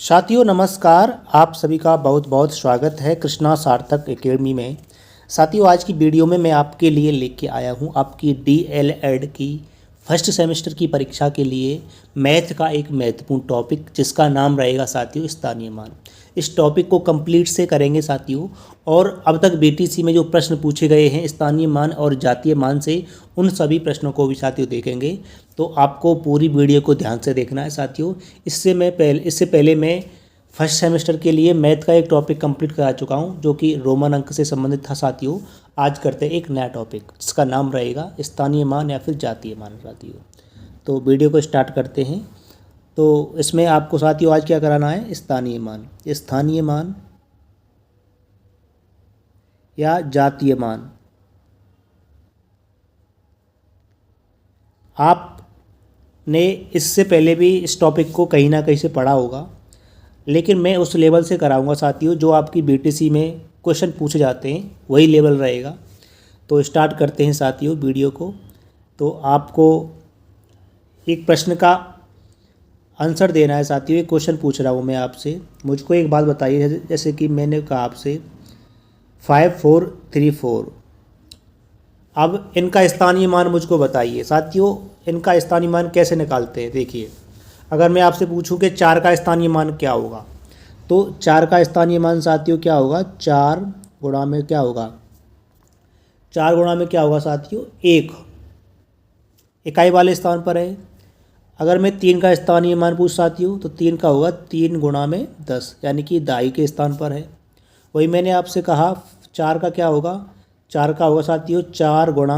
साथियों नमस्कार। आप सभी का बहुत बहुत स्वागत है कृष्णा सार्थक एकेडमी में। साथियों आज की वीडियो में मैं आपके लिए लेके आया हूँ आपकी DL.Ed की फर्स्ट सेमेस्टर की परीक्षा के लिए मैथ का एक महत्वपूर्ण टॉपिक जिसका नाम रहेगा साथियों स्थानीय मान। इस टॉपिक को कंप्लीट से करेंगे साथियों, और अब तक BTC में जो प्रश्न पूछे गए हैं स्थानीय मान और जातीय मान से, उन सभी प्रश्नों को भी साथियों देखेंगे। तो आपको पूरी वीडियो को ध्यान से देखना है साथियों। इससे पहले मैं फर्स्ट सेमेस्टर के लिए मैथ का एक टॉपिक कंप्लीट करा चुका हूं जो कि रोमन अंक से संबंधित था साथियों। आज करते हैं एक नया टॉपिक जिसका नाम रहेगा स्थानीय मान या फिर जातीय मान साथियों। तो वीडियो को स्टार्ट करते हैं। तो इसमें आपको साथियों आज क्या कराना है, स्थानीय मान या जातीय मान। आपने इससे पहले भी इस टॉपिक को कहीं ना कहीं से पढ़ा होगा, लेकिन मैं उस लेवल से कराऊंगा साथियों जो आपकी BTC में क्वेश्चन पूछे जाते हैं, वही लेवल रहेगा। तो स्टार्ट करते हैं साथियों वीडियो को। तो आपको एक प्रश्न का आंसर देना है साथियों। एक क्वेश्चन पूछ रहा हूँ मैं आपसे, मुझको एक बात बताइए। जैसे कि मैंने कहा आपसे 5 4 3 4, अब इनका स्थानीय मान मुझको बताइए साथियों। इनका स्थानीय मान कैसे निकालते हैं देखिए। अगर मैं आपसे पूछूं कि 4 का स्थानीय मान क्या होगा, तो 4 का स्थानीय मान साथियों क्या होगा, 4 गुणा में क्या होगा, 4 गुणा में क्या होगा साथियों, 1 इकाई वाले स्थान पर है। अगर मैं 3 का स्थानीय मान पूछ साथियों तो 3 का होगा 3 गुणा में 10, यानी कि दाई के स्थान पर है। वही मैंने आपसे कहा 4 का क्या होगा, 4 का होगा साथियों 4 गुणा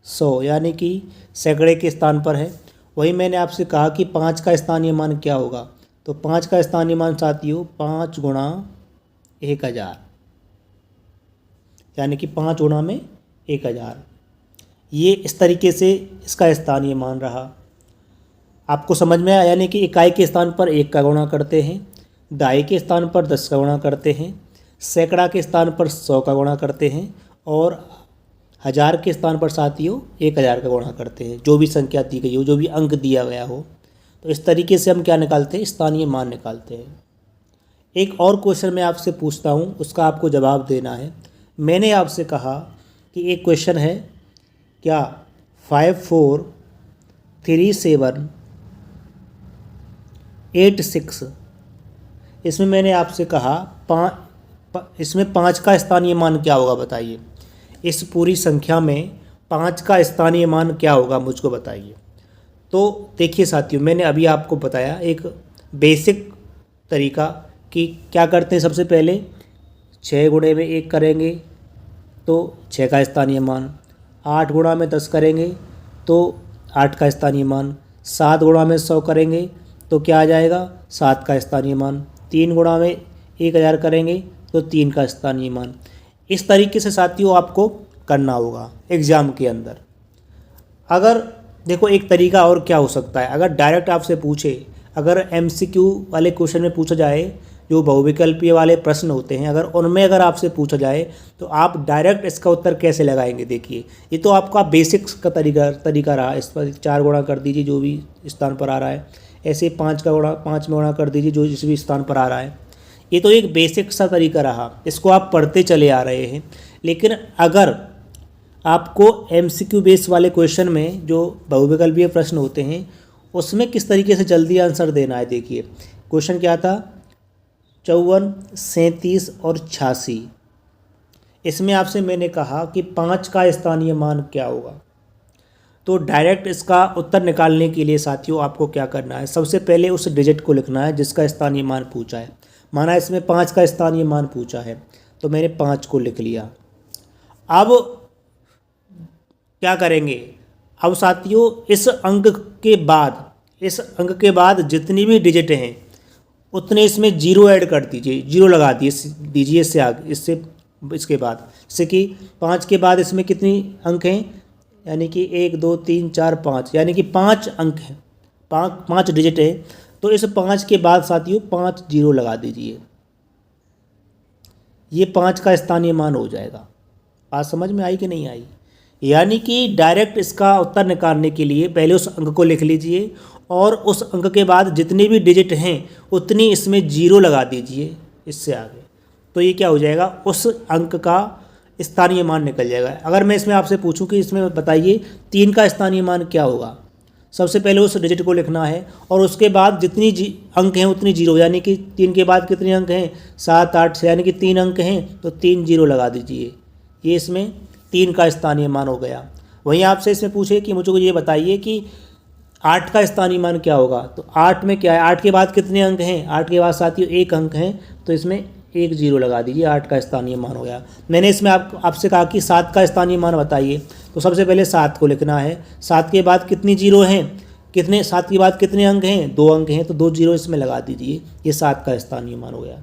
100, यानी कि सैकड़े के स्थान पर है। वही मैंने आपसे कहा कि 5 का स्थानीय मान क्या होगा, तो 5 का स्थानीय मान साथियों 5 गुणा 1000, यानी कि 5 गुणा में 1000। ये इस तरीके से इसका स्थानीय मान रहा। आपको समझ में आया, यानी कि इकाई के स्थान पर 1 का गुणा करते हैं, दाई के स्थान पर 10 का गुणा करते हैं, सैकड़ा के स्थान पर 100 का गुणा करते हैं, और हज़ार के स्थान पर साथियों 1000 का गुणा करते हैं। जो भी संख्या दी गई हो, जो भी अंक दिया गया हो, तो इस तरीके से हम क्या निकालते हैं, स्थानीय मान निकालते हैं। एक और क्वेश्चन मैं आपसे पूछता हूँ, उसका आपको जवाब देना है। मैंने आपसे कहा कि एक क्वेश्चन है क्या, 5 4 3 7 8 6, इसमें मैंने आपसे कहा इसमें 5 का स्थानीय मान क्या होगा बताइए। इस पूरी संख्या में 5 का स्थानीय मान क्या होगा मुझको बताइए। तो देखिए साथियों, मैंने अभी आपको बताया एक बेसिक तरीका कि क्या करते हैं। सबसे पहले 6 गुणे में 1 करेंगे तो 6 का स्थानीय मान, 8 गुणा में 10 करेंगे तो 8 का स्थानीय मान, 7 गुणा में 100 करेंगे तो क्या आ जाएगा, 7 का स्थानीय मान, 3 गुणा में 1000 करेंगे तो 3 का स्थानीय मान। इस तरीके से साथियों आपको करना होगा एग्ज़ाम के अंदर। अगर देखो एक तरीका और क्या हो सकता है, अगर डायरेक्ट आपसे पूछे, अगर MCQ वाले क्वेश्चन में पूछा जाए, जो बहुविकल्पीय वाले प्रश्न होते हैं, अगर उनमें अगर आपसे पूछा जाए तो आप डायरेक्ट इसका उत्तर कैसे लगाएंगे। देखिए ये तो आपका बेसिक्स का तरीका रहा। इस पर 4 गुणा कर दीजिए जो भी स्थान पर आ रहा है, ऐसे 5 में गुणा कर दीजिए जो जिस भी स्थान पर आ रहा है। ये तो एक बेसिक सा तरीका रहा, इसको आप पढ़ते चले आ रहे हैं। लेकिन अगर आपको MCQ बेस वाले क्वेश्चन में जो बहुविकल्पीय प्रश्न होते हैं, उसमें किस तरीके से जल्दी आंसर देना है। देखिए क्वेश्चन क्या था, 54 37 और 86। इसमें आपसे मैंने कहा कि 5 का स्थानीय मान क्या होगा। तो डायरेक्ट इसका उत्तर निकालने के लिए साथियों आपको क्या करना है, सबसे पहले उस डिजिट को लिखना है जिसका स्थानीय मान पूछा है। माना इसमें 5 का स्थानीय मान पूछा है तो मैंने 5 को लिख लिया। अब क्या करेंगे, अब साथियों इस अंक के बाद जितनी भी डिजिट हैं उतने इसमें 0 ऐड कर दीजिए, 0 लगा दीजिए इससे आगे, इसके बाद, जैसे कि 5 के बाद इसमें कितनी अंक हैं, यानी कि 1 2 3 4 5, यानी कि 5 अंक हैं, 5 डिजिट है। तो इस 5 के बाद साथियों 5 0 लगा दीजिए, ये 5 का स्थानीय मान हो जाएगा। बात समझ में आई कि नहीं आई। यानी कि डायरेक्ट इसका उत्तर निकालने के लिए पहले उस अंक को लिख लीजिए और उस अंक के बाद जितने भी डिजिट हैं उतनी इसमें 0 लगा दीजिए इससे आगे, तो ये क्या हो जाएगा, उस अंक का स्थानीय मान निकल जाएगा। अगर मैं इसमें आपसे पूछूं कि इसमें बताइए 3 का स्थानीय मान क्या होगा, सबसे पहले उस डिजिट को लिखना है और उसके बाद जितनी अंक हैं उतनी 0, यानी कि 3 के बाद कितने अंक हैं, 7 8 6, यानी कि 3 अंक हैं तो 3 0 लगा दीजिए। ये इसमें 3 का स्थानीय मान हो गया। वहीं आपसे इसमें पूछे कि मुझको ये बताइए कि 8 का स्थानीय मान क्या होगा, तो 8 में क्या है, 8 के बाद कितने अंक हैं, 8 के बाद साथियों 1 अंक हैं, तो इसमें 1 0 लगा दीजिए, 8 का स्थानीय मान हो गया। मैंने इसमें आपसे कहा कि 7 का स्थानीय मान बताइए, तो सबसे पहले 7 को लिखना है। 7 के बाद कितनी 0 हैं, कितने, 7 के बाद कितने अंक हैं, 2 अंक हैं, तो 2 0 इसमें लगा दीजिए, ये 7 का स्थानीय मान हो गया।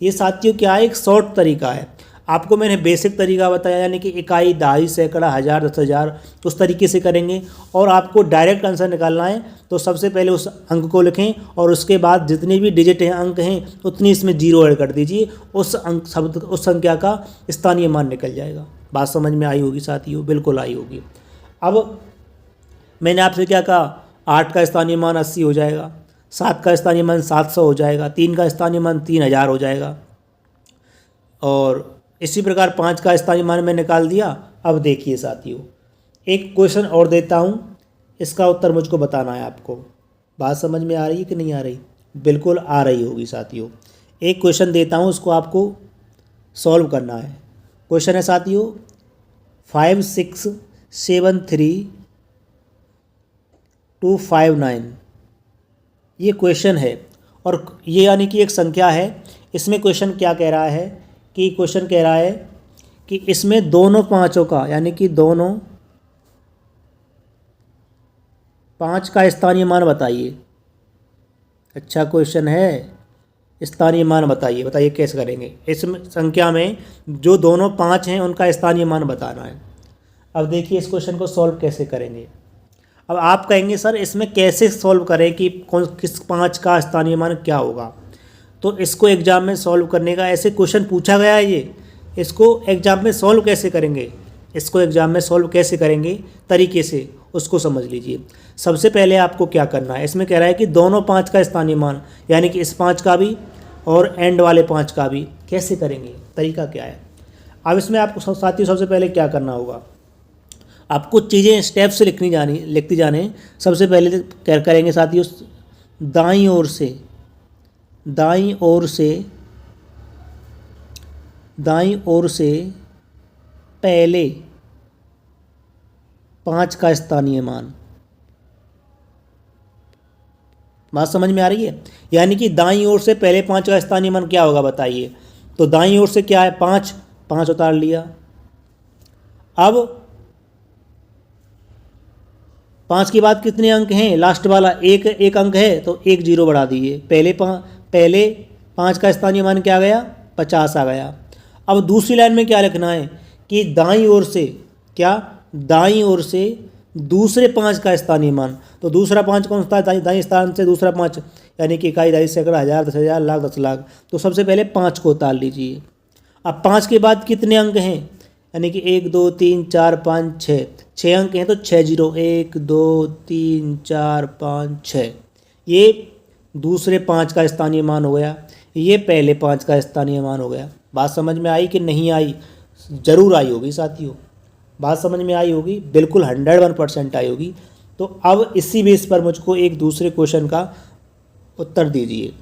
ये साथियों क्या है, एक शॉर्ट तरीका है। आपको मैंने बेसिक तरीका बताया, यानी कि इकाई, दहाई, सैकड़ा, हज़ार, 10,000, उस तरीके से करेंगे। और आपको डायरेक्ट आंसर निकालना है तो सबसे पहले उस अंक को लिखें और उसके बाद जितने भी डिजिट हैं, अंक हैं, उतनी इसमें 0 ऐड कर दीजिए, उस अंक शब्द, उस संख्या का स्थानीय मान निकल जाएगा। बात समझ में आई होगी साथियों, बिल्कुल आई होगी। अब मैंने आपसे क्या कहा, 8 का स्थानीय मान 80 हो जाएगा, 7 का स्थानीय मान 700 हो जाएगा, 3 का स्थानीय मान 3000 हो जाएगा, और इसी प्रकार 5 का स्थानीय मान मैं निकाल दिया। अब देखिए साथियों, एक क्वेश्चन और देता हूँ, इसका उत्तर मुझको बताना है आपको। बात समझ में आ रही है कि नहीं आ रही, बिल्कुल आ रही होगी साथियों। एक क्वेश्चन देता हूँ, उसको आपको सॉल्व करना है। क्वेश्चन है साथियों 5673259, ये क्वेश्चन है और ये यानी कि एक संख्या है। इसमें क्वेश्चन क्या कह रहा है कि क्वेश्चन कह रहा है कि इसमें दोनों पाँचों का, यानी कि दोनों 5 का स्थानीय मान बताइए। अच्छा क्वेश्चन है, स्थानीय मान बताइए, बताइए कैसे करेंगे। इस संख्या में जो दोनों 5 हैं उनका स्थानीय मान बताना है। अब देखिए इस क्वेश्चन को सॉल्व कैसे करेंगे। अब आप कहेंगे सर इसमें कैसे सॉल्व करें कि किस 5 का स्थानीय मान क्या होगा, तो इसको एग्जाम में सॉल्व करने का ऐसे क्वेश्चन पूछा गया है। ये इसको एग्जाम में सॉल्व कैसे करेंगे, इसको एग्जाम में सॉल्व कैसे करेंगे तरीके से, उसको समझ लीजिए। सबसे पहले आपको क्या करना है, इसमें कह रहा है कि दोनों 5 का स्थानीय मान, यानी कि इस 5 का भी और एंड वाले 5 का भी, कैसे करेंगे, तरीका क्या है। अब इसमें आपको साथियों सबसे पहले क्या करना होगा, आपको चीज़ें स्टेप से लिखती जाने। सबसे पहले करेंगे साथियों, दाईं ओर से पहले 5 का स्थानीय मान। बात समझ में आ रही है, यानी कि दाईं ओर से पहले 5 का स्थानीय मान क्या होगा बताइए। तो दाईं ओर से क्या है, 5 उतार लिया। अब 5 के बाद कितने अंक हैं, लास्ट वाला एक अंक है, तो 1 0 बढ़ा दीजिए। पहले 5 का स्थानीय मान क्या आ गया, 50 आ गया। अब दूसरी लाइन में क्या लिखना है कि दाईं ओर से दूसरे 5 का स्थानीय मान। तो दूसरा 5 कौन सा था, दाईं स्थान से दूसरा 5, यानी कि इकाई, दहाई, सैकड़ा, हज़ार, 10,000, लाख, 10 लाख। तो सबसे पहले 5 को उतार लीजिए। अब 5 के बाद कितने अंक हैं, यानी कि 1 2 3 4 5 6 अंक हैं, तो 6 0, 1 2 3 4 5 6, ये दूसरे 5 का स्थानीय मान हो गया, ये पहले 5 का स्थानीय मान हो गया। बात समझ में आई कि नहीं आई, ज़रूर आई होगी साथियों, बात समझ में आई होगी, बिल्कुल 101% आई होगी। तो अब इसी बेस पर मुझको एक दूसरे क्वेश्चन का उत्तर दीजिए।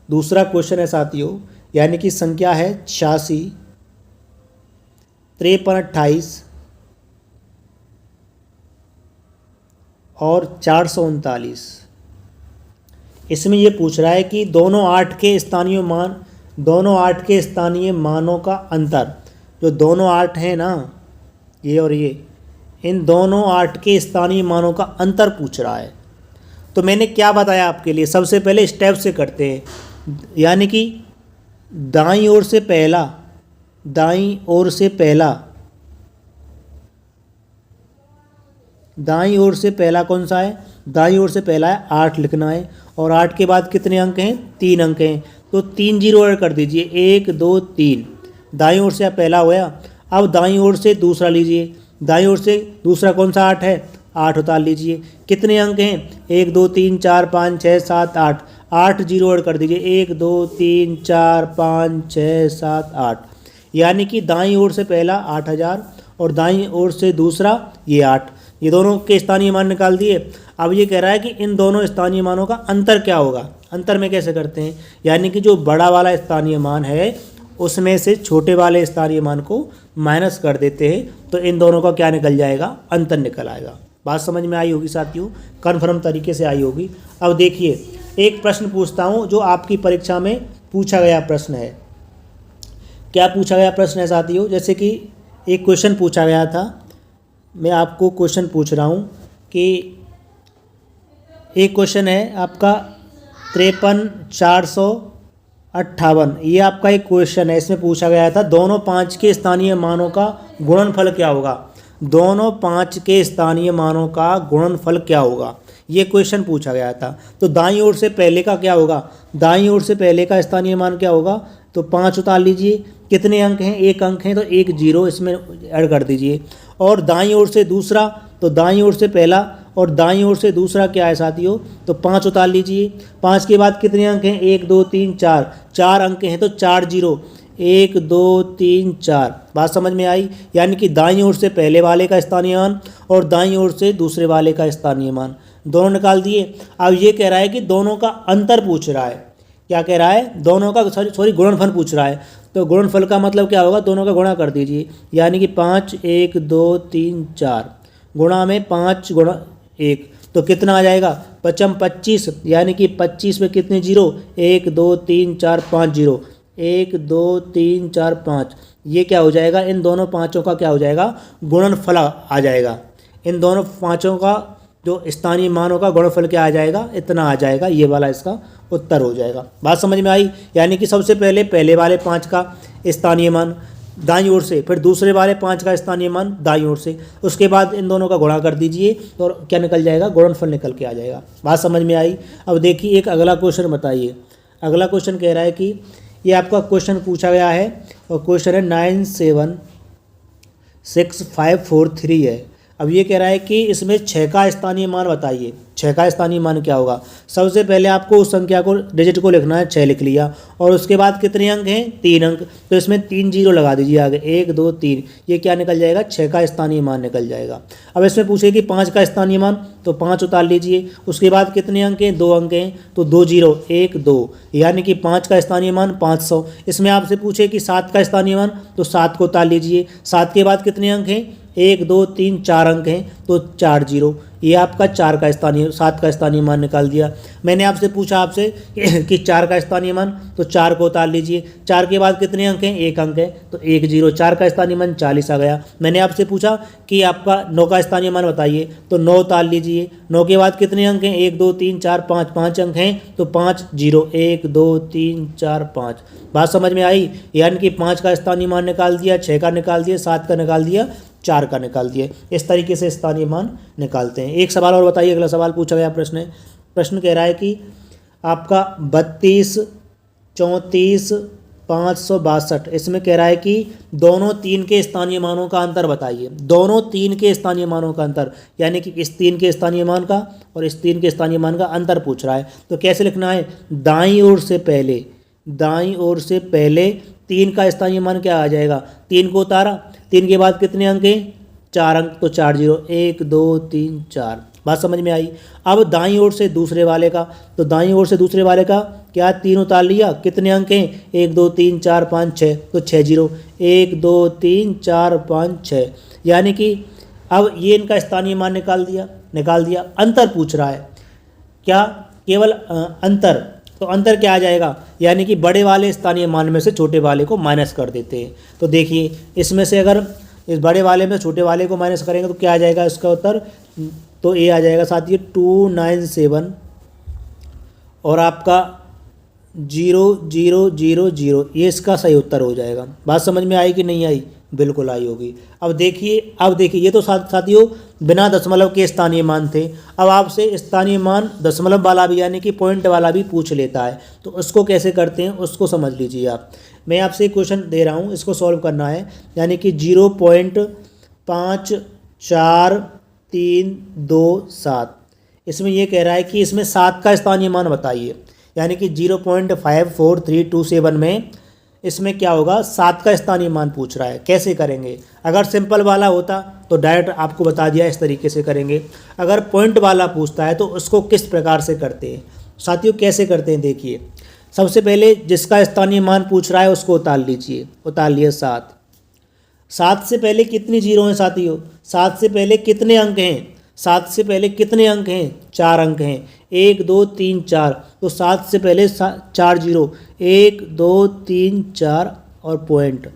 दूसरा क्वेश्चन है साथियों, यानी कि संख्या है 86 53 28 और 439। इसमें ये पूछ रहा है कि दोनों 8 के स्थानीय मानों का अंतर, जो दोनों 8 हैं ना, ये और ये, इन दोनों 8 के स्थानीय मानों का अंतर पूछ रहा है। तो मैंने क्या बताया आपके लिए, सबसे पहले स्टेप से करते हैं, यानी कि दाईं ओर से पहला कौन सा है, दाईं ओर से पहला है 8 लिखना है, और 8 के बाद कितने अंक हैं, 3 अंक हैं, तो 3 0 ऐड कर दीजिए, 1 2 3। दाईं ओर से पहला होया। अब दाईं ओर से दूसरा लीजिए, दाईं ओर से दूसरा कौन सा 8 है, 8 उतार लीजिए। कितने अंक हैं? 1 2 3 4 5 6 7 8, 8 जीरो ऐड कर दीजिए। 1 2 3 4 5 6 7 8, यानी कि दाईं ओर से पहला 8000 और दाईं ओर से दूसरा ये 8, ये दोनों के स्थानीय मान निकाल दिए। अब ये कह रहा है कि इन दोनों स्थानीय मानों का अंतर क्या होगा। अंतर में कैसे करते हैं, यानी कि जो बड़ा वाला स्थानीय मान है उसमें से छोटे वाले स्थानीय मान को माइनस कर देते हैं, तो इन दोनों का क्या निकल जाएगा? अंतर निकल आएगा। बात समझ में आई होगी साथियों, कन्फर्म तरीके से आई होगी। अब देखिए एक प्रश्न पूछता हूँ जो आपकी परीक्षा में पूछा गया प्रश्न है। क्या पूछा गया प्रश्न है साथियों? जैसे कि एक क्वेश्चन पूछा गया था, मैं आपको क्वेश्चन पूछ रहा हूँ कि एक क्वेश्चन है आपका 53,458, ये आपका एक क्वेश्चन है। इसमें पूछा गया था दोनों 5 के स्थानीय मानों का गुणनफल क्या होगा। दोनों 5 के स्थानीय मानों का गुणनफल क्या होगा, ये क्वेश्चन पूछा गया था। तो दाईं ओर से पहले का क्या होगा? दाईं ओर से पहले का स्थानीय मान क्या होगा? तो 5 उतार लीजिए। कितने अंक हैं? 1 अंक हैं, तो 1 जीरो इसमें ऐड कर दीजिए। और दाईं ओर से दूसरा, तो दाईं ओर से पहला और दाईं ओर से दूसरा क्या है साथियों? तो 5 उतार लीजिए। 5 के बाद कितने अंक हैं? 1 2 3 4, 4 अंक हैं, तो 4 जीरो, 1 2 3 4। बात समझ में आई? यानी कि दाईं ओर से पहले वाले का स्थानीय मान और दाईं ओर से दूसरे वाले का स्थानीय मान दोनों निकाल दिए। अब ये कह रहा है कि दोनों का अंतर पूछ रहा है। क्या कह रहा है? दोनों का सॉरी गुणनफल पूछ रहा है। तो गुणनफल का मतलब क्या होगा? दोनों का गुणा कर दीजिए, यानी कि 5 1 2 3 4 गुणा में 5 गुणा 1, तो कितना आ जाएगा? 5 25, यानी कि 25 में कितने जीरो? 1 2 3 4 5 जीरो, 1 2 3 4 5। ये क्या हो जाएगा? इन दोनों पाँचों का क्या हो जाएगा? गुणनफल आ जाएगा। इन दोनों पाँचों का जो स्थानीय मानों का गुणनफल क्या आ जाएगा? इतना आ जाएगा। ये वाला इसका उत्तर हो जाएगा। बात समझ में आई? यानी कि सबसे पहले पहले वाले 5 का स्थानीय मान दाईं ओर से, फिर दूसरे वाले 5 का स्थानीय मान दाईं ओर से, उसके बाद इन दोनों का गुणा कर दीजिए तो क्या निकल जाएगा? गुणनफल निकल के आ जाएगा। बात समझ में आई? अब देखिए एक अगला क्वेश्चन बताइए। अगला क्वेश्चन कह रहा है कि ये आपका क्वेश्चन पूछा गया है और क्वेश्चन है 976543 है। अब ये कह रहा है कि इसमें 6 का स्थानीय मान बताइए। 6 का स्थानीय मान क्या होगा? सबसे पहले आपको उस संख्या को, डिजिट को लिखना है। 6 लिख लिया और उसके बाद कितने अंक हैं? 3 अंक, तो इसमें 3 जीरो लगा दीजिए आगे। 1 2 3, ये क्या निकल जाएगा? 6 का स्थानीय मान निकल जाएगा। अब इसमें पूछे कि 5 का स्थानीय मान, तो 5 उतार लीजिए। उसके बाद कितने अंक हैं? 2 अंक हैं, तो 2 जीरो 1 2, यानी कि 5 का स्थानीय मान 500। इसमें आपसे पूछे कि 7 का स्थानीय मान, तो 7 को उतार लीजिए। 7 के बाद कितने अंक हैं? 1 2 3 4 अंक हैं, तो 4 जीरो, ये आपका 4 का स्थानीय 7 का स्थानीय मान निकाल दिया। मैंने आपसे पूछा आपसे कि 4 का स्थानीय मान, तो 4 को उतार लीजिए। 4 के बाद कितने अंक हैं? 1 अंक है, तो 1 जीरो, 4 का स्थानीय मान 40 आ गया। मैंने आपसे पूछा कि आपका 9 का स्थानीय मान बताइए, तो 9 उतार लीजिए। 9 के बाद कितने अंक हैं? 1 2 3 4 5, 5 अंक हैं, तो 5 जीरो, 1 2 3 4 5। बात समझ में आई? यानी कि 5 का स्थानीय मान निकाल दिया, 6 का निकाल दिया, 7 का निकाल दिया, 4 का निकाल दिया। इस तरीके से स्थानीय मान निकालते हैं। एक सवाल और बताइए। अगला सवाल पूछा गया प्रश्न है, प्रश्न कह रहा है कि आपका 32 34 562, इसमें कह रहा है कि दोनों 3 के स्थानीय मानों का अंतर बताइए। दोनों 3 के स्थानीय मानों का अंतर, यानी कि इस 3 के स्थानीय मान का और इस 3 के स्थानीय मान का अंतर पूछ रहा है। तो कैसे लिखना है? दाईं ओर से पहले, दाईं ओर से पहले 3 का स्थानीय मान क्या आ जाएगा? 3 को उतारा। 3 के बाद कितने अंक हैं? 4 अंक, तो 4 जीरो, 1 2 3 4। बात समझ में आई? अब दाईं ओर से दूसरे वाले का, तो दाईं ओर से दूसरे वाले का क्या? 3 उतार लिया। कितने अंक हैं? 1 2 3 4 5 6, तो 6 जीरो, 1 2 3 4 5 6, यानी कि अब ये इनका स्थानीय मान निकाल दिया। अंतर पूछ रहा है। क्या? केवल अंतर। तो अंतर क्या आ जाएगा? यानी कि बड़े वाले स्थानीय मान में से छोटे वाले को माइनस कर देते हैं। तो देखिए इसमें से अगर इस बड़े वाले में छोटे वाले को माइनस करेंगे तो क्या आ जाएगा इसका उत्तर? तो ये आ जाएगा साथियों 297 और आपका 0000, ये इसका सही उत्तर हो जाएगा। बात समझ में आई कि नहीं आई? बिल्कुल आई होगी। अब देखिए ये तो साथियों बिना दशमलव के स्थानीय मान थे। अब आपसे स्थानीय मान दशमलव वाला भी, यानी कि पॉइंट वाला भी पूछ लेता है, तो उसको कैसे करते हैं उसको समझ लीजिए आप। मैं आपसे एक क्वेश्चन दे रहा हूँ, इसको सॉल्व करना है। यानी कि 0.54327, इसमें ये कह रहा है कि इसमें 7 का स्थानीय मान बताइए, यानी कि 0.54327 में इसमें क्या होगा, 7 का स्थानीय मान पूछ रहा है। कैसे करेंगे? अगर सिंपल वाला होता तो डायरेक्ट आपको बता दिया इस तरीके से करेंगे। अगर पॉइंट वाला पूछता है तो उसको किस प्रकार से करते हैं साथियों, कैसे करते हैं देखिए। सबसे पहले जिसका स्थानीय मान पूछ रहा है उसको उतार लीजिए, उतार लिए 7। 7 से पहले कितनी जीरो हैं साथियों? 7 से पहले कितने अंक हैं? 7 से पहले कितने अंक हैं? 4 अंक हैं, 1 2 3 4। तो 7 से पहले 4 जीरो, 1 2 3 4 और पॉइंट।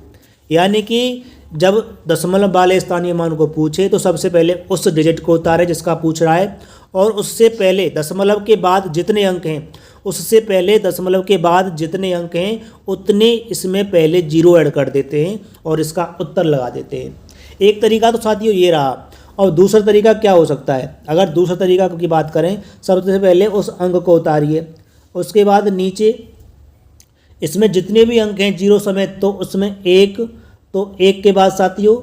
यानी कि जब दशमलव वाले स्थानीय मान को पूछे तो सबसे पहले उस डिजिट को उतारे जिसका पूछ रहा है, और उससे पहले दशमलव के बाद जितने अंक हैं, उससे पहले दशमलव के बाद जितने अंक हैं उतने इसमें पहले जीरो ऐड कर देते हैं और इसका उत्तर लगा देते हैं। एक तरीका तो साथियों ये रहा। और दूसरा तरीका क्या हो सकता है? अगर दूसरा तरीका की बात करें, सबसे पहले उस अंक को उतारिए, उसके बाद नीचे इसमें जितने भी अंक हैं जीरो समेत, तो उसमें 1, तो 1 के बाद साथियों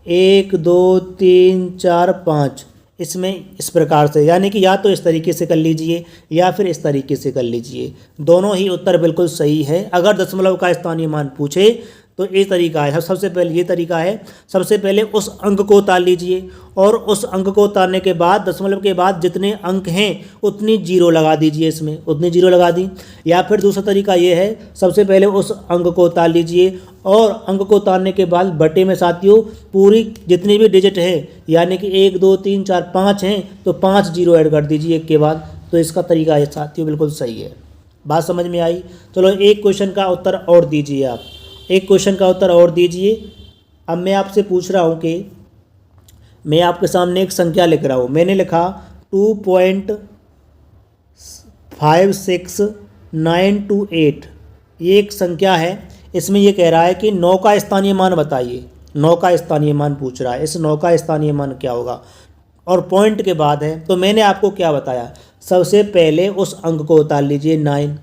1 2 3 4 5, इसमें इस प्रकार से, यानी कि या तो इस तरीके से कर लीजिए या फिर इस तरीके से कर लीजिए। दोनों ही उत्तर बिल्कुल सही है। अगर दशमलव का स्थानीय मान पूछे तो ये तरीका है। सबसे पहले ये तरीका है, सबसे पहले उस अंक को उतार लीजिए और उस अंक को उतारने के बाद दशमलव के बाद जितने अंक हैं उतनी जीरो लगा दीजिए, इसमें उतनी जीरो लगा दी। या फिर दूसरा तरीका ये है, सबसे पहले उस अंक को उतार लीजिए और अंक को उतारने के बाद बटे में साथियों पूरी जितनी भी डिजिट है, यानी कि 1 2 3 4 5 हैं, तो 5 जीरो ऐड कर दीजिए 1 के बाद। तो इसका तरीका है साथियों बिल्कुल सही है। बात समझ में आई? चलो एक क्वेश्चन का उत्तर और दीजिए आप, एक क्वेश्चन का उत्तर और दीजिए। अब मैं आपसे पूछ रहा हूँ कि मैं आपके सामने एक संख्या लिख रहा हूँ। मैंने लिखा 2.56928, ये एक संख्या है। इसमें ये कह रहा है कि 9 का स्थानीय मान बताइए। 9 का स्थानीय मान पूछ रहा है। इस 9 का स्थानीय मान क्या होगा? और पॉइंट के बाद है। तो मैंने आपको क्या बताया, सबसे पहले उस अंक को उतार लीजिए 9।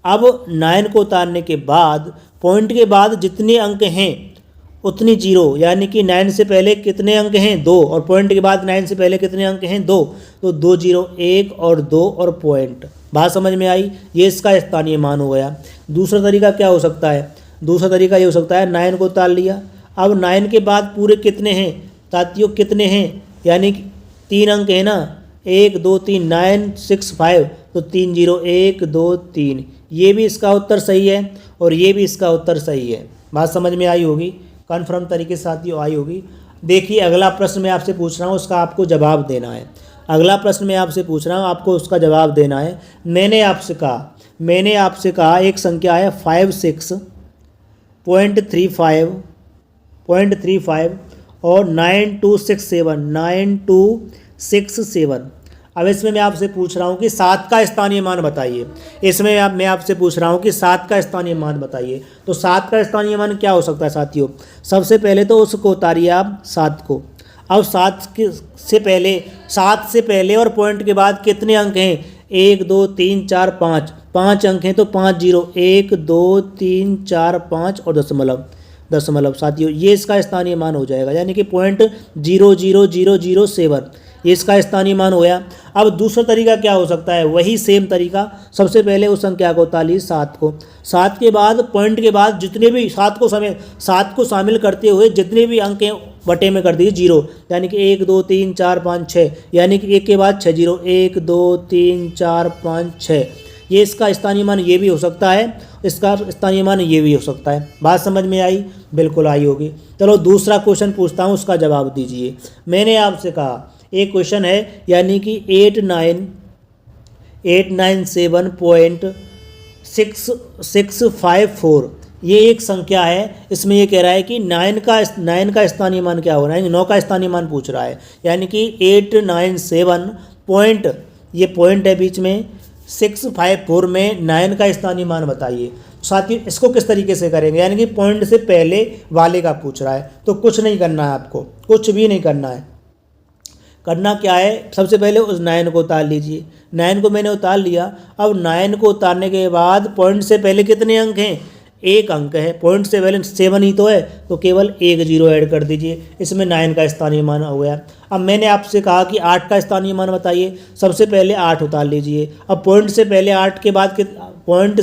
अब 9 को उतारने के बाद पॉइंट के बाद जितने अंक हैं उतनी जीरो, यानी कि 9 से पहले कितने अंक हैं? 2, और पॉइंट के बाद 9 से पहले कितने अंक हैं? 2, तो 2 जीरो, 1 और 2 और पॉइंट। बात समझ में आई? ये इसका स्थानीय मान हो गया। दूसरा तरीका क्या हो सकता है? दूसरा तरीका ये हो सकता है, 9 को उतार लिया, अब 9 के बाद पूरे कितने हैं साथियों? कितने हैं? यानी कि 3 अंक है ना, 1 2 3, 9 6 5, तो 3 जीरो, 1 2 3। ये भी इसका उत्तर सही है और ये भी इसका उत्तर सही है। बात समझ में आई होगी, कन्फर्म तरीके से साथियों आई होगी। देखिए अगला प्रश्न मैं आपसे पूछ रहा हूँ, उसका आपको जवाब देना है। अगला प्रश्न मैं आपसे पूछ रहा हूँ, आपको उसका जवाब देना है। मैंने आपसे कहा एक संख्या है 56.35 और 9267। अब इसमें मैं आपसे पूछ रहा हूँ कि 7 का स्थानीय मान बताइए। इसमें मैं आपसे पूछ रहा हूँ कि 7 का स्थानीय मान बताइए। तो 7 का स्थानीय मान क्या हो सकता है साथियों? सबसे पहले तो उसको उतारिए आप 7 को। अब 7 से पहले और पॉइंट के बाद कितने अंक हैं? 1 2 3 4 5, 5 अंक हैं, तो 5 जीरो, 1 2 3 4 5 और दशमलव साथियों, ये इसका स्थानीय मान हो जाएगा, यानी कि 0.00007 ये इसका स्थानीय मान हो गया। अब दूसरा तरीका क्या हो सकता है? वही सेम तरीका, सबसे पहले उस संख्या को उतारिए 7 को, 7 के बाद पॉइंट के बाद जितने भी 7 को शामिल करते हुए जितने भी अंक हैं बटे में कर दीजिए जीरो, यानी कि 1 2 3 4 5 6, यानी कि 1 के बाद 6 जीरो, 1 2 3 4 5 6। ये इसका स्थानीय मान ये भी हो सकता है, इसका स्थानीय मान ये भी हो सकता है। बात समझ में आई? बिल्कुल आई होगी। चलो दूसरा क्वेश्चन पूछता हूँ, उसका जवाब दीजिए। मैंने आपसे कहा एक क्वेश्चन है, यानी कि 897.6654, ये एक संख्या है। इसमें ये कह रहा है कि 9 का स्थानीय मान क्या हो रहा है? 9 का स्थानीय मान पूछ रहा है, यानी कि 897 पॉइंट, ये पॉइंट है बीच में, 654 में 9 का स्थानीय मान बताइए। साथियों इसको किस तरीके से करेंगे? यानी कि पॉइंट से पहले वाले का पूछ रहा है, तो कुछ नहीं करना है आपको, कुछ भी नहीं करना है। करना क्या है? सबसे पहले उस 9 को उतार लीजिए। 9 को मैंने उतार लिया। अब 9 को उतारने के बाद पॉइंट से पहले कितने अंक हैं? एक अंक है, पॉइंट से पहले 7 ही तो है, तो केवल एक जीरो ऐड कर दीजिए, इसमें 9 का स्थानीय मान हो गया। अब मैंने आपसे कहा कि 8 का स्थानीय मान बताइए, सबसे पहले 8 उतार लीजिए। अब पॉइंट से पहले 8 के बाद पॉइंट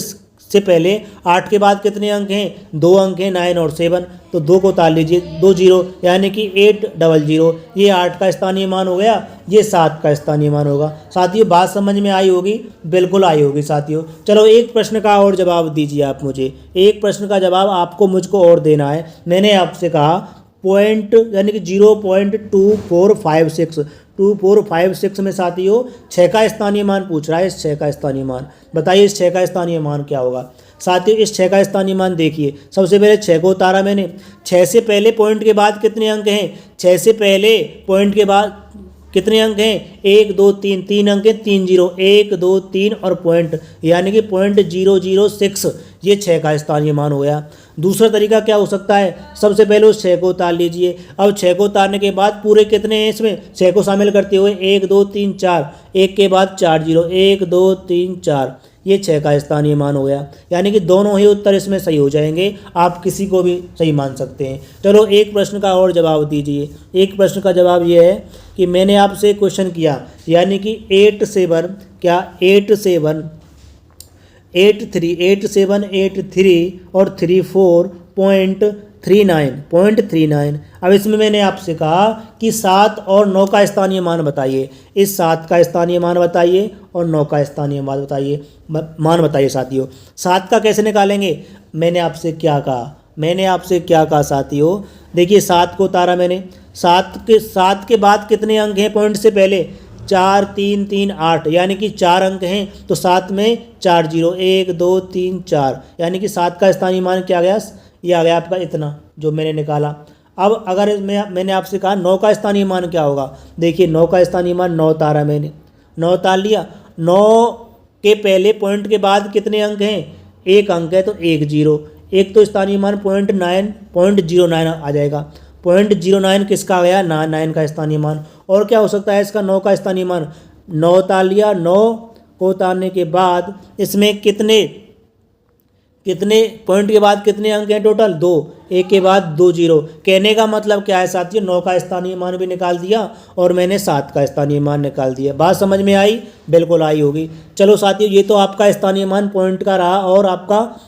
से पहले 8 के बाद कितने अंक हैं, 2 अंक हैं, 9 और 7, तो 2 को उतार लीजिए, 2 जीरो, यानी कि 800। ये 8 का स्थानीय मान हो गया, ये 7 का स्थानीय मान होगा। साथियों बात समझ में आई होगी, बिल्कुल आई होगी साथियों। चलो एक प्रश्न का और जवाब दीजिए आप मुझे, एक प्रश्न का जवाब आपको मुझको और देना है। मैंने आपसे कहा पॉइंट यानी कि 0.2456 में साथियों 6 का स्थानीय मान पूछ रहा है। इस 6 का स्थानीय मान बताइए, इस 6 का स्थानीय मान क्या होगा। साथियों इस 6 का स्थानीय मान देखिए, सबसे पहले 6 को उतारा मैंने, 6 से पहले पॉइंट के बाद कितने अंक हैं, 6 से पहले पॉइंट के बाद कितने अंक हैं, 1 2 3, 3 अंक हैं, 3 जीरो, 1 2 3 और पॉइंट, यानी कि .006, ये 6 का स्थानीय मान हो गया। दूसरा तरीका क्या हो सकता है, सबसे पहले उस 6 को उतार लीजिए। अब 6 को उतारने के बाद पूरे कितने हैं इसमें, 6 को शामिल करते हुए 1 2 3 4, 1 के बाद 4 जीरो, 1 2 3 4, ये 6 का स्थानीय मान हो गया। यानी कि दोनों ही उत्तर इसमें सही हो जाएंगे, आप किसी को भी सही मान सकते हैं। चलो एक प्रश्न का और जवाब दीजिए। एक प्रश्न का जवाब ये है कि मैंने आपसे क्वेश्चन किया, यानी कि 8 7 क्या 8 7 8 3 और 34.39। अब इसमें मैंने आपसे कहा कि 7 और 9 का स्थानीय मान बताइए। इस 7 का स्थानीय मान बताइए और 9 का स्थानीय मान बताइए साथियों। 7 का कैसे निकालेंगे, मैंने आपसे क्या कहा साथियों, देखिए 7 को उतारा मैंने, 7 के बाद कितने अंक हैं पॉइंट से पहले, 4 3 3 8, यानी कि 4 अंक हैं, तो 7 में 4 जीरो, 1 2 3 4, यानी कि 7 का स्थानीय मान क्या आ गया, ये आ गया आपका इतना जो मैंने निकाला। अब अगर मैंने आपसे कहा 9 का स्थानीय मान क्या होगा, देखिए 9 का स्थानीय मान 9 उतारा मैंने, 9 उतार लिया। 9 के पहले पॉइंट के बाद कितने अंक हैं, 1 अंक है, तो 1 जीरो, एक तो स्थानीय मान .09 आ जाएगा। .09 किसका आ गया, 9 का स्थानीय मान। और क्या हो सकता है इसका, 9 का स्थानीय मान, 9 उतार लिया। 9 को उतारने के बाद इसमें कितने पॉइंट के बाद कितने अंक हैं टोटल, 2, 1 के बाद 2 जीरो। कहने का मतलब क्या है साथियों, 9 का स्थानीय मान भी निकाल दिया और मैंने 7 का स्थानीय मान निकाल दिया। बात समझ में आई, बिल्कुल आई होगी। चलो साथियों ये तो आपका स्थानीय मान पॉइंट का रहा और आपका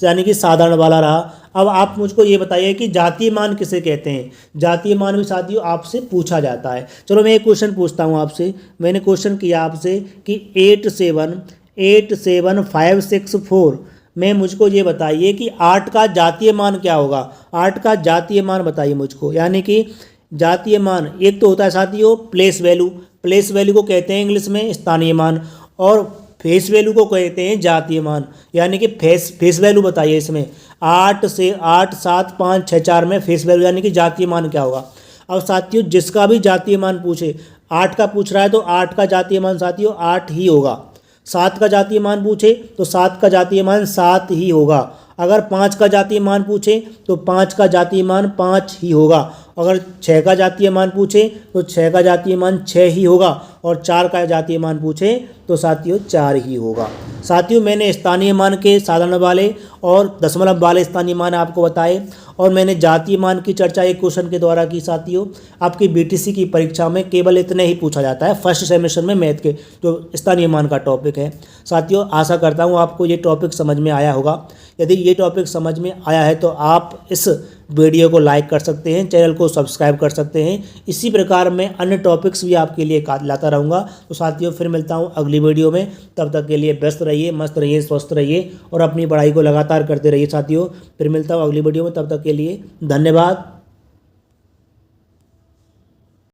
यानी कि साधारण वाला रहा। अब आप मुझको ये बताइए कि जातीय मान किसे कहते हैं। जातीय मान भी साथियों आपसे पूछा जाता है। चलो मैं एक क्वेश्चन पूछता हूँ आपसे, मैंने क्वेश्चन किया आपसे कि 8 7 5 6 4 में मुझको ये बताइए कि 8 का जातीय मान क्या होगा। 8 का जातीय मान बताइए मुझको, यानी कि जातीय मान एक तो होता है साथियों प्लेस वैल्यू, प्लेस वैल्यू को कहते हैं इंग्लिश में स्थानीय मान, और फेस वैल्यू को कहते हैं जातीय मान, यानी कि फेस वैल्यू बताइए इसमें। 8 7 5 6 4 में फेस वैल्यू यानी कि जातीय मान क्या होगा। अब साथियों जिसका भी जातीय मान पूछे, 8 का पूछ रहा है तो 8 का जातीय मान साथियों 8 ही होगा। 7 का जातीय मान पूछे तो 7 का जातीय मान 7 ही होगा। अगर 5 का जातीय मान पूछे तो 5 का जातीय मान 5 ही होगा। अगर 6 का जातीय मान पूछे तो 6 का जातीय मान 6 ही होगा, और 4 का जातीय मान पूछे तो साथियों 4 ही होगा। साथियों मैंने स्थानीय मान के साधारण वाले और दशमलव वाले स्थानीय मान आपको बताए, और मैंने जातीय मान की चर्चा एक क्वेश्चन के द्वारा की। साथियों आपकी बीटीसी की परीक्षा में केवल इतने ही पूछा जाता है, फर्स्ट सेमेस्टर में मैथ के जो स्थानीय मान का टॉपिक है। साथियों आशा करता हूँ आपको ये टॉपिक समझ में आया होगा। यदि ये टॉपिक समझ में आया है तो आप इस वीडियो को लाइक कर सकते हैं, चैनल को सब्सक्राइब कर सकते हैं। इसी प्रकार मैं अन्य टॉपिक्स भी आपके लिए लाता रहूँगा। तो साथियों फिर मिलता हूँ अगली वीडियो में, तब तक के लिए व्यस्त रहिए, मस्त रहिए, स्वस्थ रहिए और अपनी पढ़ाई को लगातार करते रहिए। साथियों फिर मिलता हूँ अगली वीडियो में, तब तक के लिए धन्यवाद।